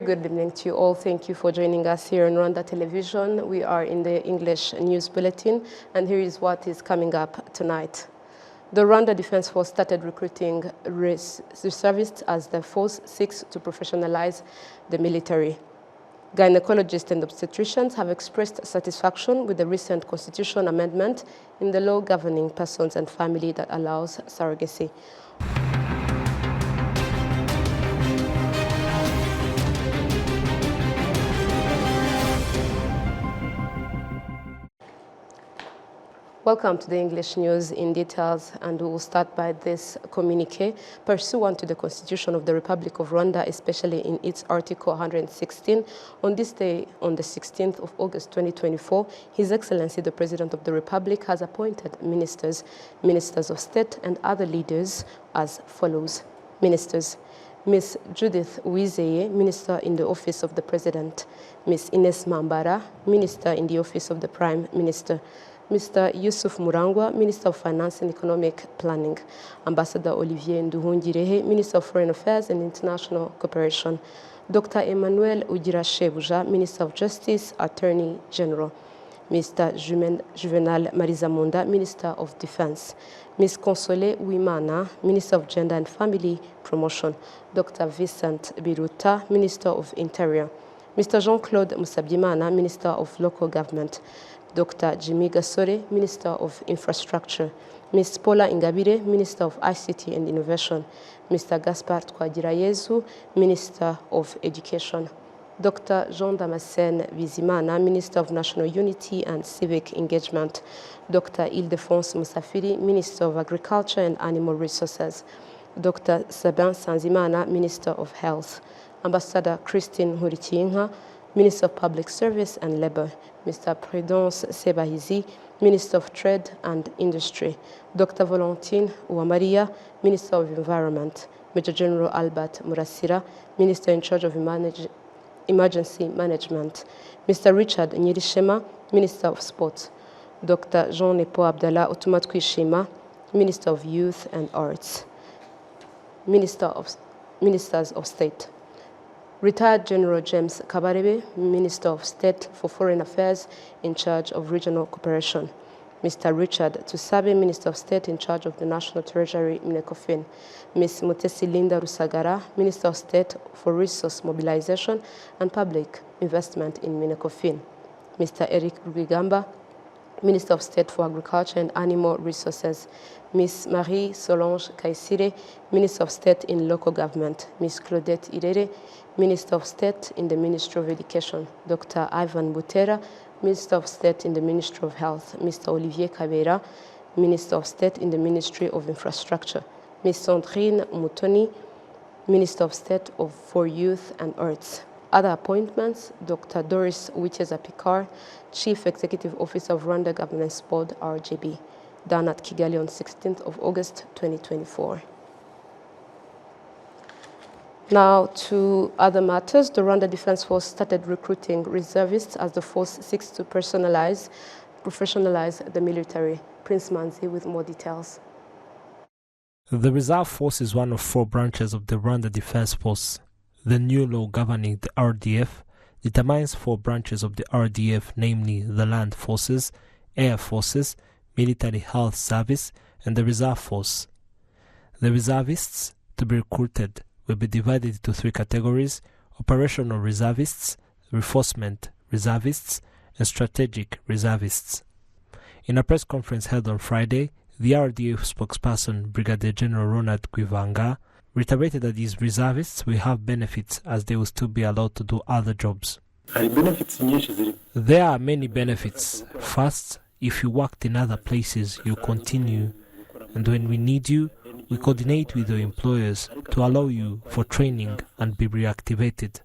Good evening to you all. Thank you for joining us here on Rwanda Television. We are in the English News Bulletin, and here is what is coming up tonight. The Rwanda Defense Force started recruiting reservists as the force seeks to professionalize the military. Gynecologists and obstetricians have expressed satisfaction with the recent constitution amendment in the law governing persons and family that allows surrogacy. Welcome to the English News in details, and we will start by this communique. Pursuant to the Constitution of the Republic of Rwanda, especially in its Article 116, on this day, on the 16th of August 2024, His Excellency the President of the Republic has appointed ministers, ministers of state, and other leaders as follows. Ministers: Ms. Judith Uwizeye, Minister in the Office of the President; Ms. Ines Mambara, Minister in the Office of the Prime Minister; Mr. Yusuf Murangwa, Minister of Finance and Economic Planning; Ambassador Olivier Nduhungirehe, Minister of Foreign Affairs and International Cooperation; Dr. Emmanuel Ugirashebuja, Minister of Justice, Attorney General; Mr. Juvenal Marizamunda, Minister of Defense; Ms. Console Uwimana, Minister of Gender and Family Promotion; Dr. Vincent Biruta, Minister of Interior; Mr. Jean-Claude Musabyimana, Minister of Local Government; Dr. Jimmy Gasore, Minister of Infrastructure; Ms. Paula Ingabire, Minister of ICT and Innovation; Mr. Gaspard Twagirayezu, Minister of Education; Dr. Jean Damascene Bizimana, Minister of National Unity and Civic Engagement; Dr. Ildefonse Musafiri, Minister of Agriculture and Animal Resources; Dr. Sabin Sanzimana, Minister of Health; Ambassador Christine Nkurikiyinka, Minister of Public Service and Labor; Mr. Prudence Sebahizi, Minister of Trade and Industry; Dr. Valentine Uwamariya, Minister of Environment; Major General Albert Murasira, Minister in charge of Emergency Management; Mr. Richard Nyirishema, Minister of Sports; Dr. Jean-Nepo Abdallah Otumatwishima, Minister of Youth and Arts; Ministers of State. Retired General James Kabarebe, Minister of State for Foreign Affairs in charge of Regional Cooperation; Mr. Richard Tusabe, Minister of State in charge of the National Treasury, Minecofin; Ms. Mutesi Linda Rusagara, Minister of State for Resource Mobilization and Public Investment in Minecofin; Mr. Eric Rwigamba, Minister of State for Agriculture and Animal Resources; Ms. Marie Solange Kaisire, Minister of State in Local Government; Ms. Claudette Irere, Minister of State in the Ministry of Education; Dr. Ivan Butera, Minister of State in the Ministry of Health; Mr. Olivier Kabera, Minister of State in the Ministry of Infrastructure; Ms. Sandrine Mutoni, Minister of State for Youth and Arts. Other appointments: Dr. Doris Uwicheza Picard, Chief Executive Officer of Rwanda Governance Board, RGB, done at Kigali on 16th of August 2024. Now to other matters. The Rwanda Defense Force started recruiting reservists as the force seeks to professionalize the military. Prince Manzi with more details. The Reserve Force is one of 4 branches of the Rwanda Defense Force. The new law governing the RDF determines 4 branches of the RDF, namely the Land Forces, Air Forces, Military Health Service, and the Reserve Force. The reservists to be recruited will be divided into 3 categories: operational reservists, reinforcement reservists, and strategic reservists. In a press conference held on Friday, the RDF spokesperson, Brigadier General Ronald Kwivanga, reiterated that these reservists will have benefits as they will still be allowed to do other jobs. There are many benefits. First, if you worked in other places, you continue, and when we need you, we coordinate with your employers to allow you for training and be reactivated.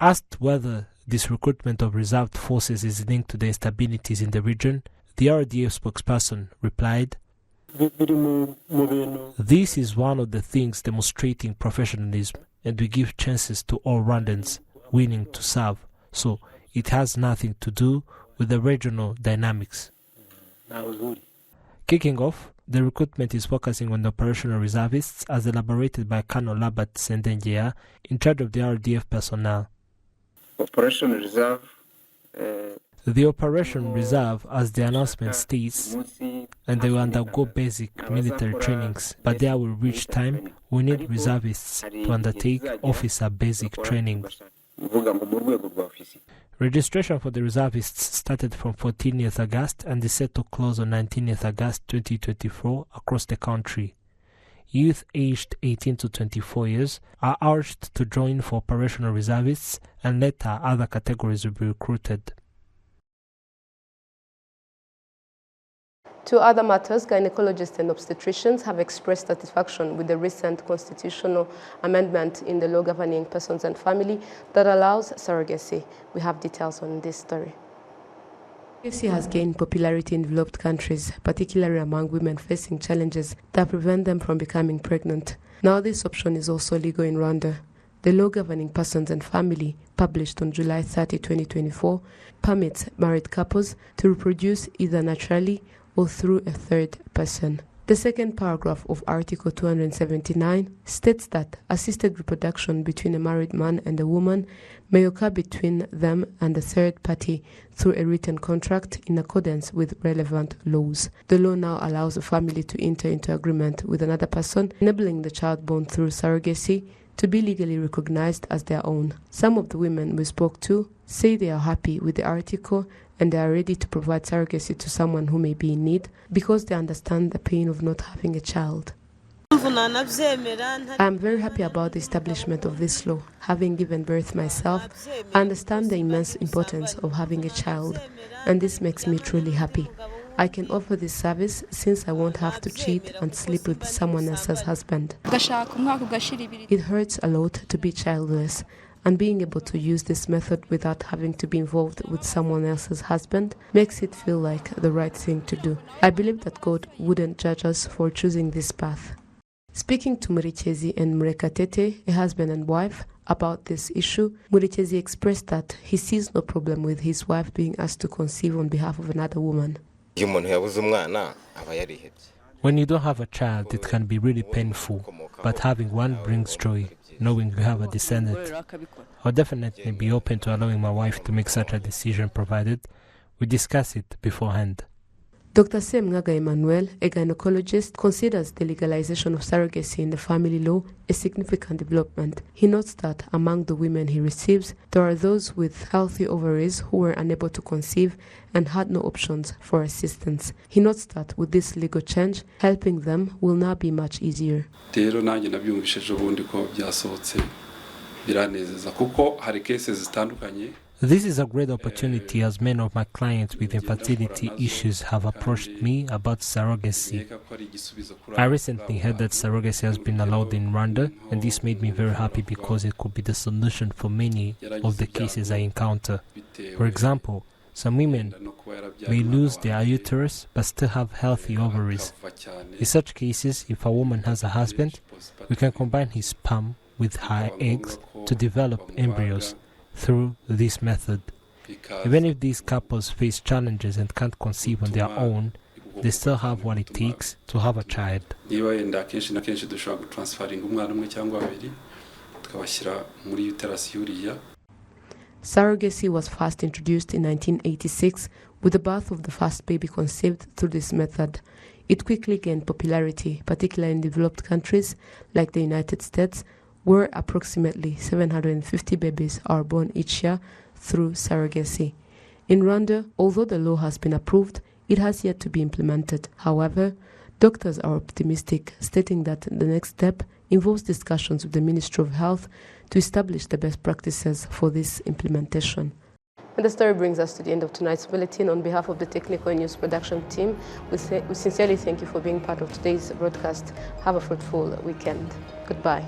Asked whether this recruitment of reserved forces is linked to the instabilities in the region, the RDF spokesperson replied, "This is one of the things demonstrating professionalism, and we give chances to all Rwandans willing to serve, so it has nothing to do with the regional dynamics." Kicking off, The recruitment is focusing on the operational reservists as elaborated by Colonel Labert Sendengea, in charge of the RDF personnel. Operation Reserve. The Operation Reserve, as the announcement states, and they will undergo basic military trainings, but there will reach time we need reservists to undertake officer basic training. Registration for the reservists started from 14th August and is set to close on 19th August 2024 across the country. Youth aged 18 to 24 years are urged to join for operational reservists, and later other categories will be recruited. To other matters, gynecologists and obstetricians have expressed satisfaction with the recent constitutional amendment in the law governing persons and family that allows surrogacy. We have details on this story. Surrogacy has gained popularity in developed countries, particularly among women facing challenges that prevent them from becoming pregnant. Now this option is also legal in Rwanda. The law governing persons and family, published on July 30, 2024, permits married couples to reproduce either naturally or through a third person. The second paragraph of Article 279 states that assisted reproduction between a married man and a woman may occur between them and a third party through a written contract in accordance with relevant laws. The law now allows a family to enter into agreement with another person, enabling the child born through surrogacy to be legally recognized as their own. Some of the women we spoke to say they are happy with the article and they are ready to provide surrogacy to someone who may be in need because they understand the pain of not having a child. I am very happy about the establishment of this law. Having given birth myself, I understand the immense importance of having a child, and this makes me truly happy. I can offer this service since I won't have to cheat and sleep with someone else's husband. It hurts a lot to be childless, and being able to use this method without having to be involved with someone else's husband makes it feel like the right thing to do. I believe that God wouldn't judge us for choosing this path. Speaking to Murichezi and Murekatete, a husband and wife, about this issue, Murichezi expressed that he sees no problem with his wife being asked to conceive on behalf of another woman. When you don't have a child, it can be really painful, but having one brings joy, knowing you have a descendant. I'll definitely be open to allowing my wife to make such a decision provided we discuss it beforehand. Dr. Semgaga Emmanuel, a gynecologist, considers the legalization of surrogacy in the family law a significant development. He notes that among the women he receives, there are those with healthy ovaries who were unable to conceive and had no options for assistance. He notes that with this legal change, helping them will now be much easier. This is a great opportunity as many of my clients with infertility issues have approached me about surrogacy. I recently heard that surrogacy has been allowed in Rwanda, and this made me very happy because it could be the solution for many of the cases I encounter. For example, some women may lose their uterus but still have healthy ovaries. In such cases, if a woman has a husband, we can combine his sperm with her eggs to develop embryos. Through this method, even if these couples face challenges and can't conceive on their own, they still have what it takes to have a child. Surrogacy was first introduced in 1986 with the birth of the first baby conceived through this method. It quickly gained popularity, particularly in developed countries like the United States, where approximately 750 babies are born each year through surrogacy. In Rwanda, although the law has been approved, it has yet to be implemented. However, doctors are optimistic, stating that the next step involves discussions with the Ministry of Health to establish the best practices for this implementation. And the story brings us to the end of tonight's bulletin. On behalf of the technical news production team, we sincerely thank you for being part of today's broadcast. Have a fruitful weekend. Goodbye.